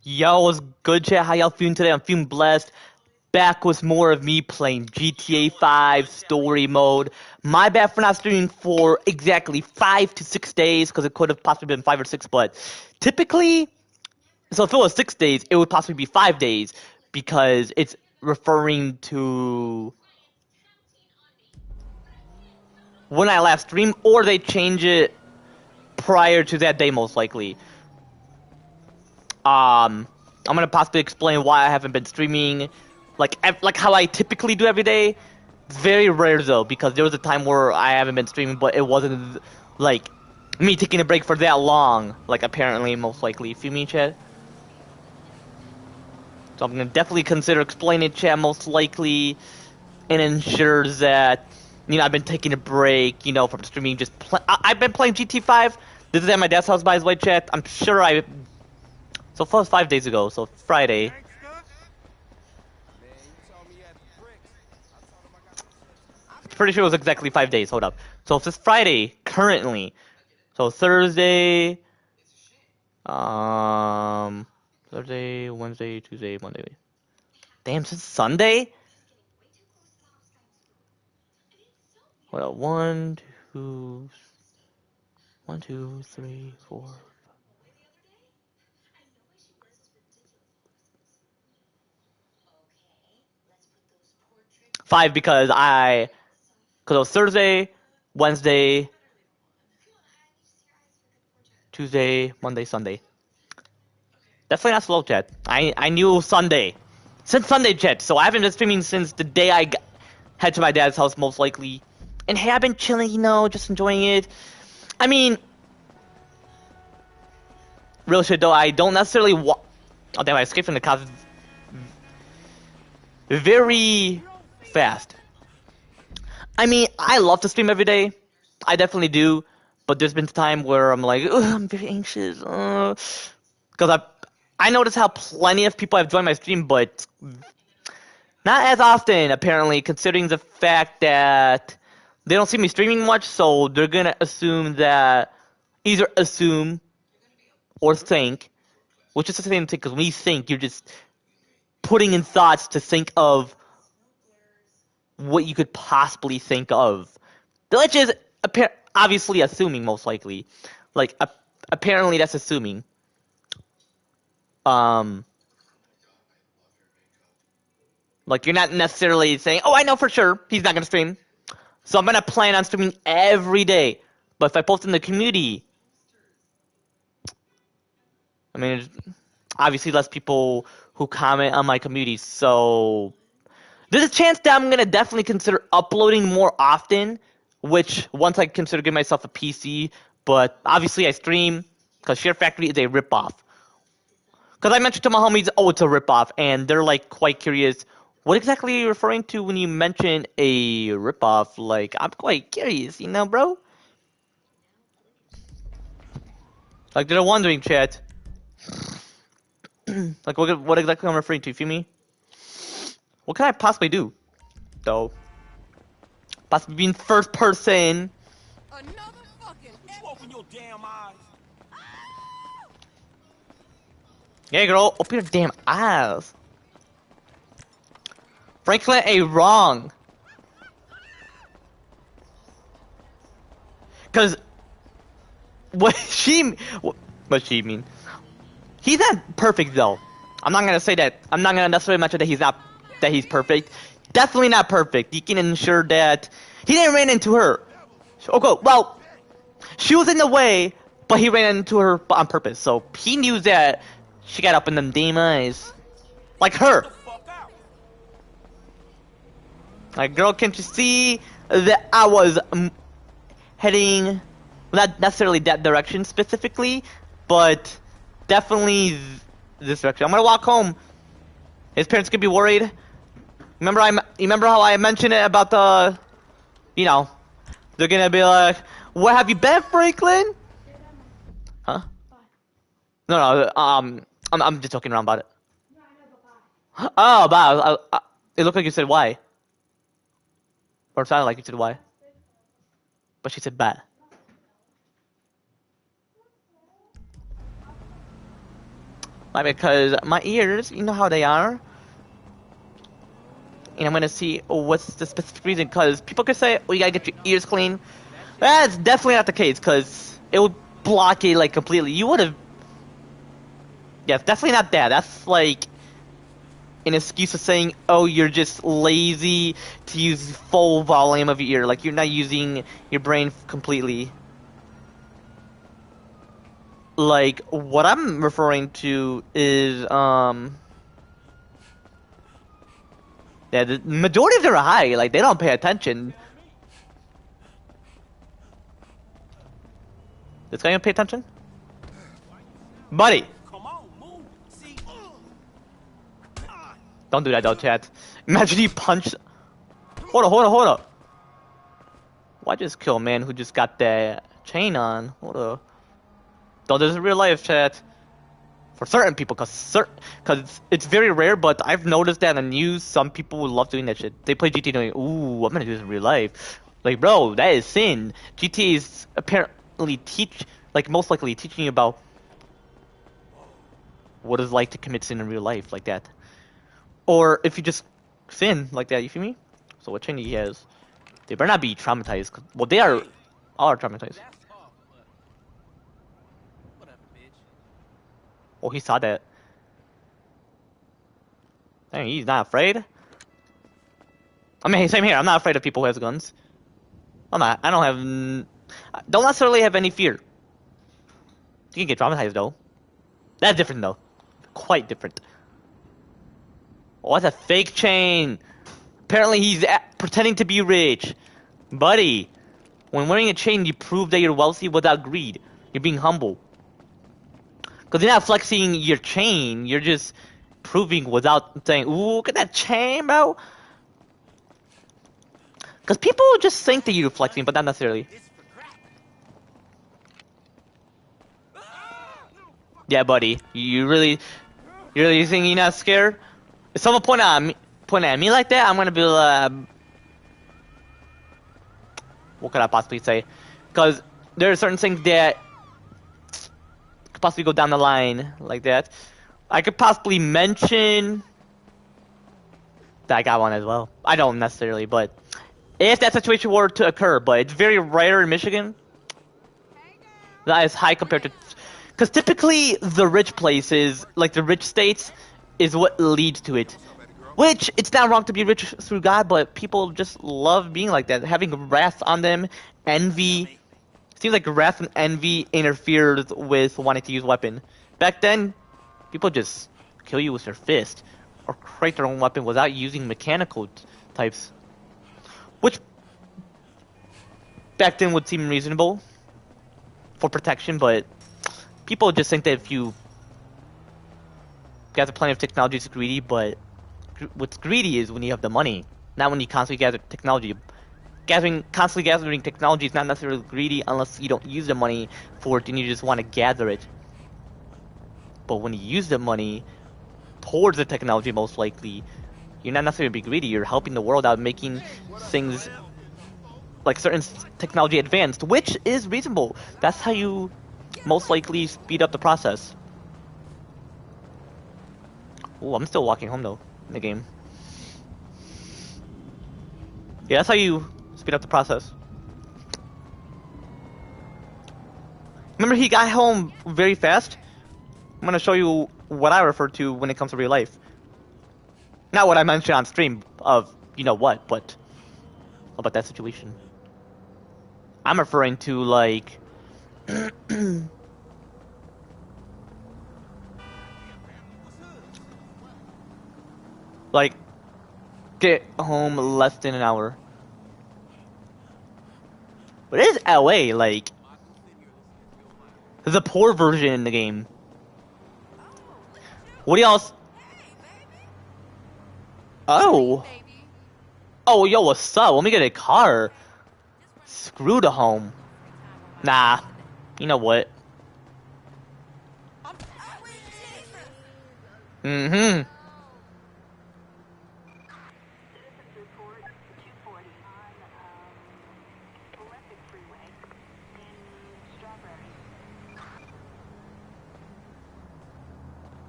Yo, what's good, chat? How y'all feeling today? I'm feeling blessed. Back with more of me playing GTA 5 story mode. My bad for not streaming for exactly 5 to 6 days, because it could have possibly been 5 or 6, but typically, so if it was 6 days, it would possibly be 5 days, because it's referring to when I last streamed, or they change it prior to that day, most likely. I'm gonna possibly explain why I haven't been streaming, like how I typically do every day. It's very rare though, because there was a time where I haven't been streaming, but it wasn't like me taking a break for that long. Like apparently, most likely, feel me, chat. So I'm gonna definitely consider explaining chat most likely, and ensure that I've been taking a break, from streaming. I've been playing GT5. This is at my dad's house, by the way, chat. I'm sure I so far 5 days ago, so Friday. Pretty sure it was exactly 5 days. Hold up. So if it's Friday currently, so um, Thursday, Wednesday, Tuesday, Monday. Damn, since Sunday. Hold up. Two, 1, 2, 3, 4. 5 because it was Thursday, Wednesday, Tuesday, Monday, Sunday. Definitely not slow, chat. I knew Sunday. Since Sunday, chat. So I haven't been streaming since the day I head to my dad's house, most likely. And hey, I've been chilling, just enjoying it. I mean, real shit though, I don't necessarily Oh damn, I escaped from the cops very fast. I mean, I love to stream every day. I definitely do. But there's been time where I'm like, ugh, I'm very anxious. Because I notice how plenty of people have joined my stream, but not as often, apparently, considering the fact that they don't see me streaming much, so they're gonna either assume or think, which is the same thing, because when you think, you're just putting in thoughts to think of what you could possibly think of. Which is obviously assuming, most likely. Like, apparently that's assuming. Um, like, you're not necessarily saying, oh, I know for sure he's not gonna stream. So I'm gonna plan on streaming every day. But if I post in the community, I mean, obviously less people who comment on my community, so there's a chance that I'm gonna definitely consider uploading more often, which once I consider giving myself a PC, but obviously I stream, because Share Factory is a ripoff. Because I mentioned to my homies, oh, it's a ripoff, and they're like quite curious, what exactly are you referring to when you mention a ripoff? Like, I'm quite curious, bro? Like, they're wondering, chat. Like, what exactly I'm referring to, you feel me? What can I possibly do, though? Possibly being first person. Another fucking. Would you open your damn eyes? Yeah, girl, open your damn eyes. Franklin A. wrong. Cause what she mean? He's not perfect though. I'm not gonna say that. I'm not gonna necessarily mention that he's perfect. Definitely not perfect. You can ensure that he didn't run into her. Okay, well, she was in the way, but he ran into her on purpose. So he knew that she got up in them damn eyes, like her. Like, girl, can't you see that I was heading, not necessarily that direction specifically, but definitely this direction. I'm gonna walk home. His parents could be worried. Remember how I mentioned it about they're gonna be like, "Where have you been, Franklin?" Huh? No. I'm just joking around about it. Oh, wow. It looked like you said why, or it sounded like you said why, but she said bad. Like, because my ears, you know how they are. And I'm gonna see what's the specific reason. Because people could say, "Oh, you gotta get your ears clean." That's definitely not the case. Because it would block it like completely. You would have. Yeah, it's definitely not that. That's like an excuse of saying, "Oh, you're just lazy to use full volume of your ear. Like you're not using your brain completely." Like what I'm referring to is yeah, the majority of them are high. Like they don't pay attention. This guy gonna pay attention, buddy? Come on, move. See? Don't do that though, chat. Imagine he punched. Hold up, hold up, hold up. Why just kill a man who just got that chain on? Hold up. Though this is real life, chat. For certain people, cause it's very rare, but I've noticed that in the news, some people would love doing that shit. They play GTA doing, ooh, I'm gonna do this in real life. Like, bro, that is sin. GTA is apparently most likely teaching you about what it's like to commit sin in real life, like that. Or if you just sin like that, you feel me? So what chain he has? They better not be traumatized. Well, they are all traumatized. That's tough, but whatever, bitch. Oh, he saw that. Dang, he's not afraid. I mean, same here. I'm not afraid of people who has guns. I'm not. I don't have. I don't necessarily have any fear. You can get traumatized though. That's different though. Quite different. Oh, that's a fake chain. Apparently, he's pretending to be rich, buddy. When wearing a chain, you prove that you're wealthy without greed. You're being humble. Because you're not flexing your chain. You're just proving without saying, "Ooh, look at that chain, bro." Because people just think that you're flexing, but not necessarily. It's for crack. Yeah, buddy. You really think you're not scared? If someone point at me like that, I'm gonna be like, what could I possibly say? Because there are certain things that could possibly go down the line like that. I could possibly mention that I got one as well. I don't necessarily, but if that situation were to occur, but it's very rare in Michigan. That is high compared to, because typically the rich places, like the rich states, is what leads to it. Which it's not wrong to be rich through God, but people just love being like that, having wrath on them, envy. Seems like wrath and envy interferes with wanting to use weapon. Back then, people just kill you with their fist or create their own weapon without using mechanical types, which back then would seem reasonable for protection, but people just think that if you gather plenty of technology, it's greedy. But what's greedy is when you have the money, not when you constantly gather technology. Constantly gathering technology is not necessarily greedy unless you don't use the money for it and you just want to gather it. But when you use the money towards the technology, most likely, you're not necessarily being greedy. You're helping the world out, making things like certain technology advanced, which is reasonable. That's how you most likely speed up the process. Oh, I'm still walking home though in the game. Yeah, that's how you speed up the process. Remember, he got home very fast. I'm gonna show you what I refer to when it comes to real life. Not what I mentioned on stream of you know what, but about that situation. I'm referring to like like get home less than an hour. But it is LA, like there's a poor version in the game. What do y'all? Oh, oh, yo, what's up? Let me get a car. Screw the home. Nah, you know what? Mm-hmm.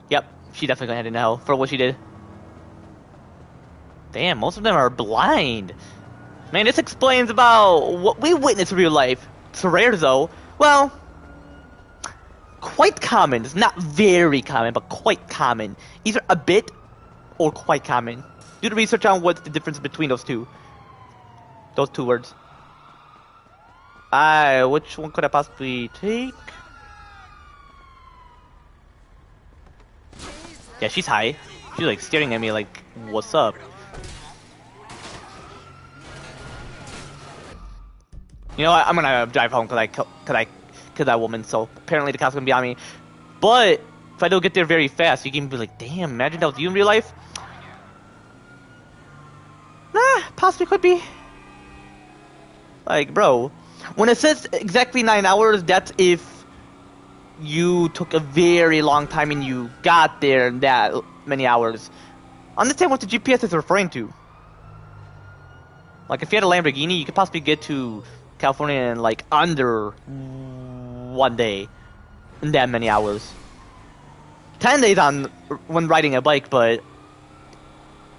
Yep, she definitely gonna head into hell for what she did. Damn, most of them are blind. Man, this explains about what we witness in real life. It's rare though. Well, quite common. It's not very common, but quite common. Either a bit or quite common. Do the research on what's the difference between those two. Those two words. Which one could I possibly take? Yeah, she's high. She's like staring at me like, what's up? You know what? I'm gonna drive home because I killed that woman. So apparently the cops gonna be on me. But if I don't get there very fast, you can be like, damn, imagine that was you in real life. Nah, possibly could be. Like, bro, when it says exactly 9 hours, that's if you took a very long time and you got there in that many hours. Understand what the GPS is referring to. Like, if you had a Lamborghini, you could possibly get to California in like under 1 day in that many hours. 10 days on when riding a bike, but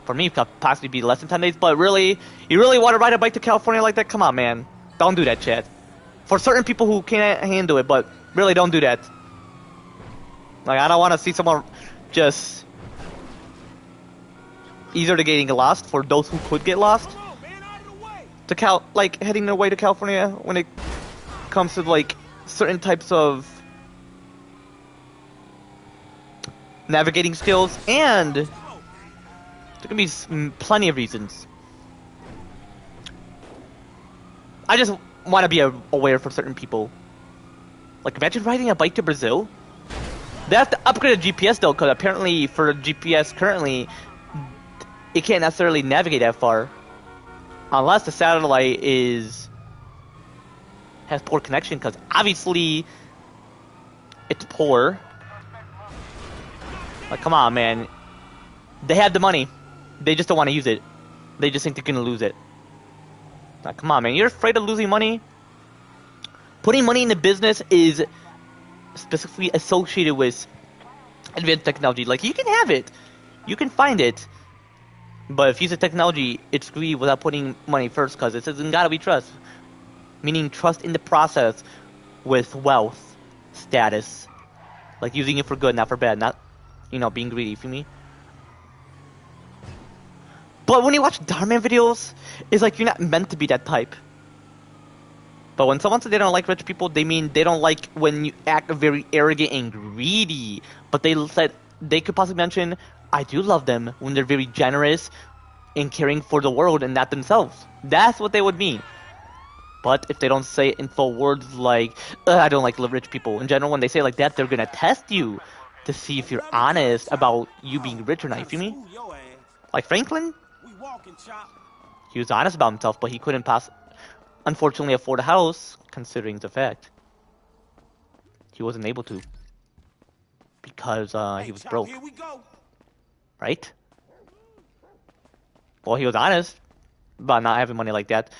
for me, it could possibly be less than 10 days. But really, you really want to ride a bike to California like that? Come on, man. Don't do that shit. For certain people who can't handle it, but really don't do that. Like, I don't want to see someone just easily getting lost for those who could get lost. To like heading their way to California when it comes to like certain types of navigating skills, and there can be plenty of reasons. I just want to be aware for certain people. Like, imagine riding a bike to Brazil. They have to upgrade the GPS though, because apparently for GPS currently, it can't necessarily navigate that far. Unless the satellite has poor connection, because obviously it's poor. Like, come on, man. They have the money. They just don't want to use it. They just think they're gonna lose it. Like, come on, man. You're afraid of losing money? Putting money into business is specifically associated with advanced technology. Like, you can have it. You can find it. But if you use the technology, it's free without putting money first, because it doesn't gotta be trust. Meaning trust in the process with wealth, status. Like using it for good, not for bad. Not, being greedy, you feel me? But when you watch Dharma videos, it's like you're not meant to be that type. But when someone says they don't like rich people, they mean they don't like when you act very arrogant and greedy. But they said they could possibly mention, I do love them when they're very generous and caring for the world and not themselves. That's what they would mean. But if they don't say it in full words like, I don't like rich people. In general, when they say it like that, they're gonna test you to see if you're honest about you being rich or not. You feel me? Like Franklin? He was honest about himself, but he couldn't unfortunately afford a house, considering the fact. He wasn't able to. Because he was broke. Right? Well, he was honest about not having money like that.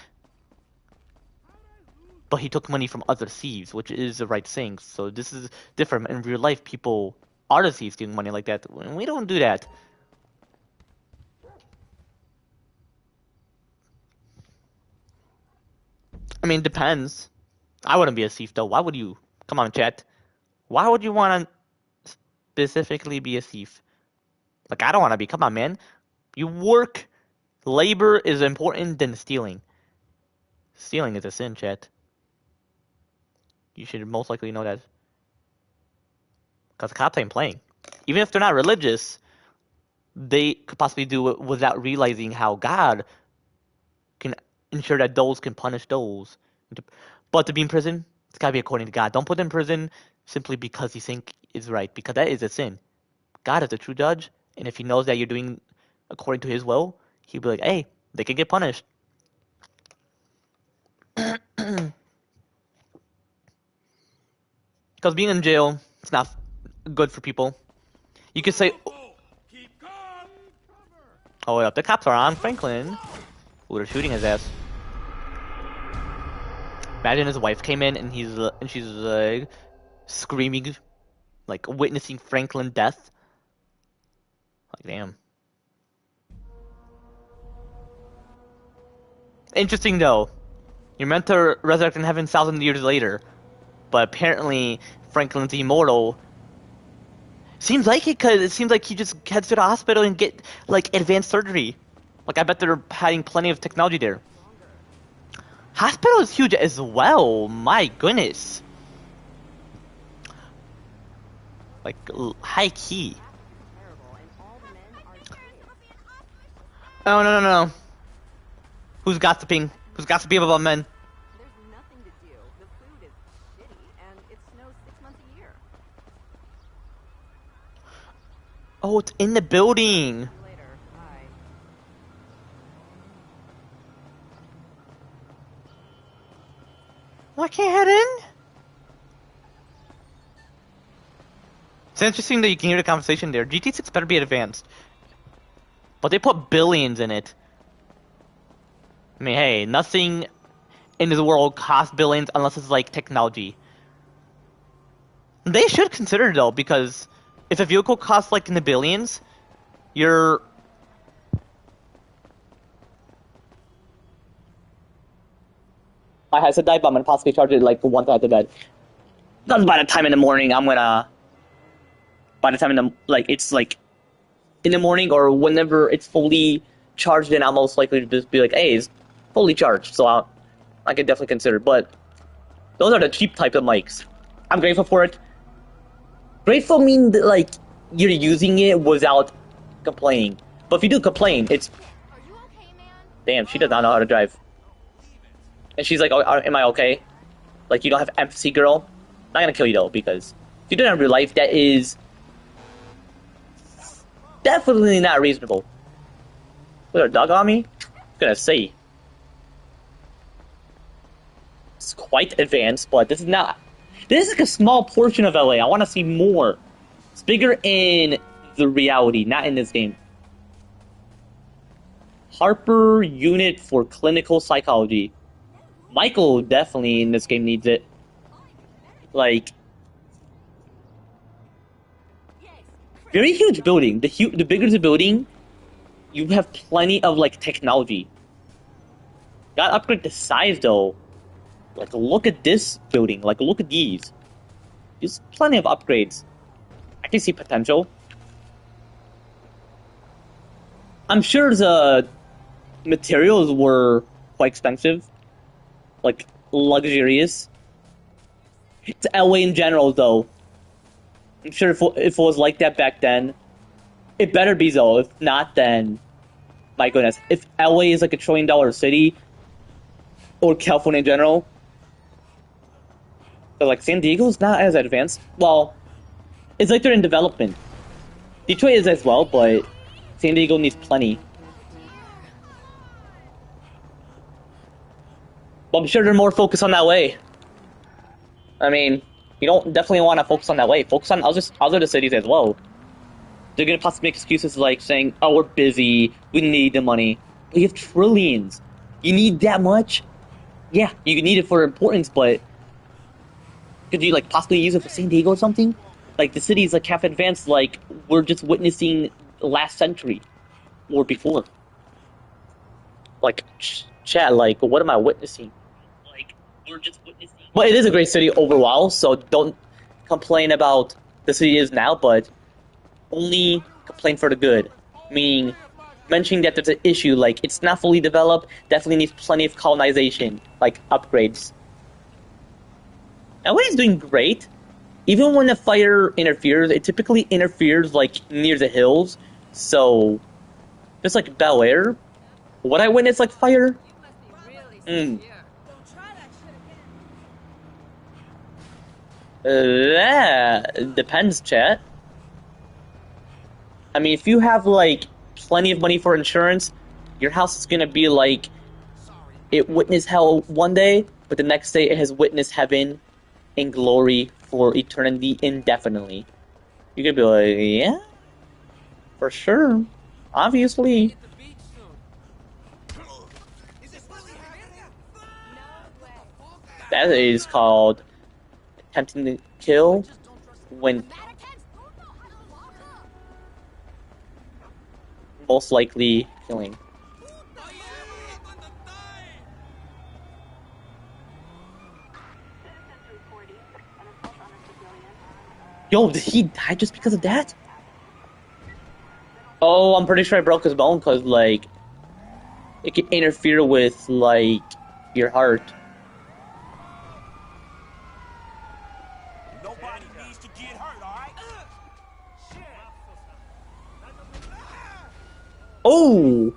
But he took money from other thieves, which is the right thing. So this is different. In real life, people are the thieves stealing money like that. We don't do that. I mean, it depends. I wouldn't be a thief, though. Why would you? Come on, chat. Why would you want to specifically be a thief? Like, I don't want to be. Come on, man. You work. Labor is important than stealing. Stealing is a sin, chat. You should most likely know that. Because the cops ain't playing. Even if they're not religious, they could possibly do it without realizing how God can ensure that those can punish those. But to be in prison, it's got to be according to God. Don't put them in prison simply because you think it's right, because that is a sin. God is the true judge, and if he knows that you're doing according to his will, he'll be like, hey, they can get punished. Because being in jail, it's not good for people. You could say, oh, wait up, the cops are on Franklin. Ooh, they're shooting his ass. Imagine his wife came in and she's like screaming, like witnessing Franklin's death. Damn. Interesting though. You're meant to resurrect in heaven 1,000 years later, but apparently Franklin's immortal. Seems like it, cause it seems like he just heads to the hospital and get like advanced surgery. Like I bet they're having plenty of technology there. Hospital is huge as well. My goodness. Like high key. Oh no no no. Who's gossiping? Who's gossiping about men? There's nothing to do. The food is shitty, and it snows 6 months a year. Oh, it's in the building. See you later. Bye. I can't head in? It's interesting that you can hear the conversation there. GT6 better be advanced. But they put billions in it. I mean, hey, nothing in this world costs billions unless it's like technology. They should consider it though, because if a vehicle costs like in the billions, you're... I had to die, but I'm gonna possibly charge it like once after bed. Because by the time in the morning, I'm gonna... By the time in the... Like, it's like... In the morning or whenever it's fully charged, then I'm most likely to just be like, hey, it's fully charged. So I could definitely consider it. But those are the cheap type of mics. I'm grateful for it. Grateful means that, like, you're using it without complaining. But if you do complain, it's... Are you okay, man? Damn, she does not know how to drive. And she's like, oh, am I okay? Like, you don't have empathy, girl? Not gonna kill you, though, because if you do that in real life, that is definitely not reasonable. Was there a dog on me? I'm gonna say. It's quite advanced, but this is not... This is like a small portion of LA. I want to see more. It's bigger in the reality, not in this game. Harper Unit for Clinical Psychology. Michael definitely in this game needs it. Like, very huge building. The bigger the building, you have plenty of like technology. Gotta upgrade the size though. Like, look at this building. Like, look at these. There's plenty of upgrades. I can see potential. I'm sure the materials were quite expensive. Like, luxurious. It's LA in general, though. I'm sure if it was like that back then, it better be, though. If not, then... My goodness. If LA is like $1 trillion city, or California in general... But like San Diego's not as advanced. Well, it's like they're in development. Detroit is as well, but San Diego needs plenty. But I'm sure they're more focused on that way. I mean, you don't definitely want to focus on that way. Focus on other cities as well. They're gonna possibly make excuses like saying, "Oh, we're busy. We need the money." But you have trillions. You need that much? Yeah, you need it for importance, but. Could you, like, possibly use it for San Diego or something? Like, the cities, like, half advanced, like, we're just witnessing last century. Or before. Like, chat, like, what am I witnessing? Like, we're just witnessing... But it is a great city overall, so don't complain about the city is now, but only complain for the good. Meaning, mentioning that there's an issue, like, it's not fully developed, definitely needs plenty of colonization, like, upgrades. LA is doing great. Even when the fire interferes, it typically interferes, like, near the hills. So, just like Bel Air, what I witnessed, like, fire? That depends, chat. I mean, if you have, like, plenty of money for insurance, your house is gonna be, like, it witnessed hell one day, but the next day it has witnessed heaven in glory for eternity indefinitely. You could be like, yeah, for sure, obviously. That is called attempting to kill when most likely killing. Yo, did he die just because of that? Oh, I'm pretty sure I broke his bone because, like, it can interfere with, like, your heart. Nobody needs to get hurt, alright? Oh!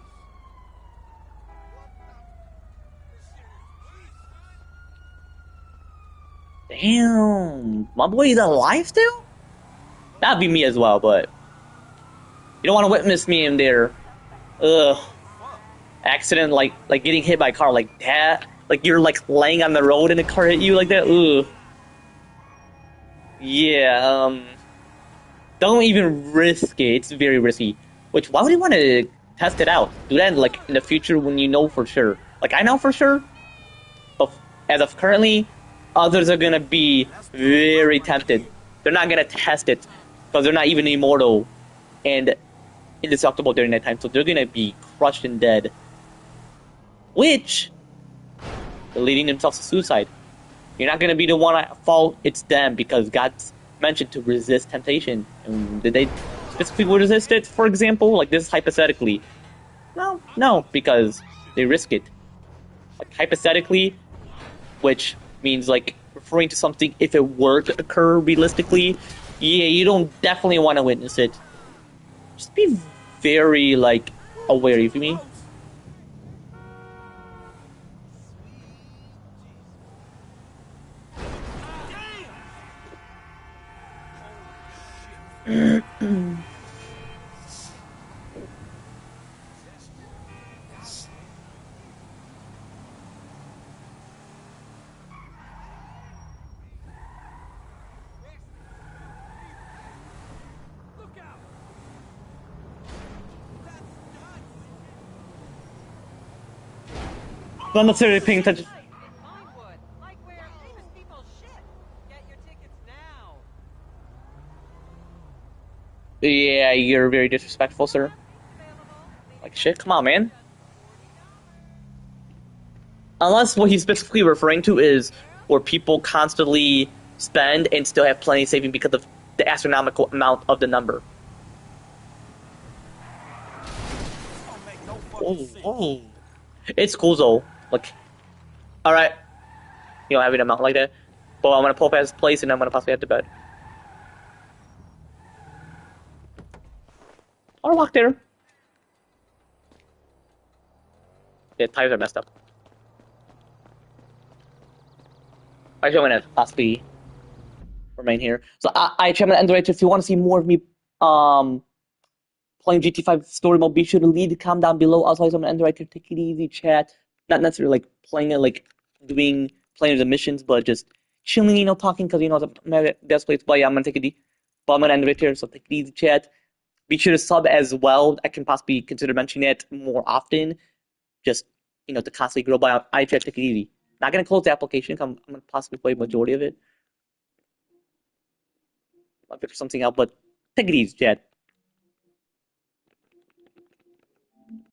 Damn! My boy is alive still? That'd be me as well, but you don't want to witness me in there. Ugh. Accident, like getting hit by a car like that. Like you're like laying on the road and a car hit you like that. Ugh. Yeah. Don't even risk it. It's very risky. Which why would you want to test it out? Do that like in the future when you know for sure. Like I know for sure. But as of currently, others are gonna be very tempted. They're not gonna test it because they're not even immortal and indestructible during that time. So they're gonna be crushed and dead. Which leading themselves to suicide. You're not gonna be the one at fault, it's them, because God's mentioned to resist temptation. And did they specifically resist it, for example? Like this hypothetically. No, because they risk it. Like hypothetically, which means like referring to something if it were to occur realistically, yeah, you don't definitely want to witness it. Just be very like aware, you feel me? Not necessarily paying attention. Vinewood, like where famous people shit. Get your tickets now. Yeah, you're very disrespectful, sir. Like shit, come on, man. Unless what he's specifically referring to is where people constantly spend and still have plenty saving because of the astronomical amount of the number. Don't make no Oh, fucking sense. oh. It's cool though. Like, alright. You don't have an amount like that. But I'm gonna pull up his place and I'm gonna possibly head to bed. I'll walk there. Yeah, tires are messed up. Actually, I'm gonna possibly remain here. So actually, I'm gonna end it right here. If you want to see more of me playing GT5 story mode, be sure to leave a comment down below. Also, I'm gonna end it right here. Take it easy, chat. Not necessarily like playing it, like playing the missions, but just chilling, talking because my best place. But yeah, I'm gonna take it easy. But I'm gonna end it right here. So take it easy, chat. Be sure to sub as well. I can possibly consider mentioning it more often. Just to constantly grow. But I try to take it easy. Not gonna close the application. I'm gonna possibly play a majority of it. I'll figure something out, but take it easy, chat.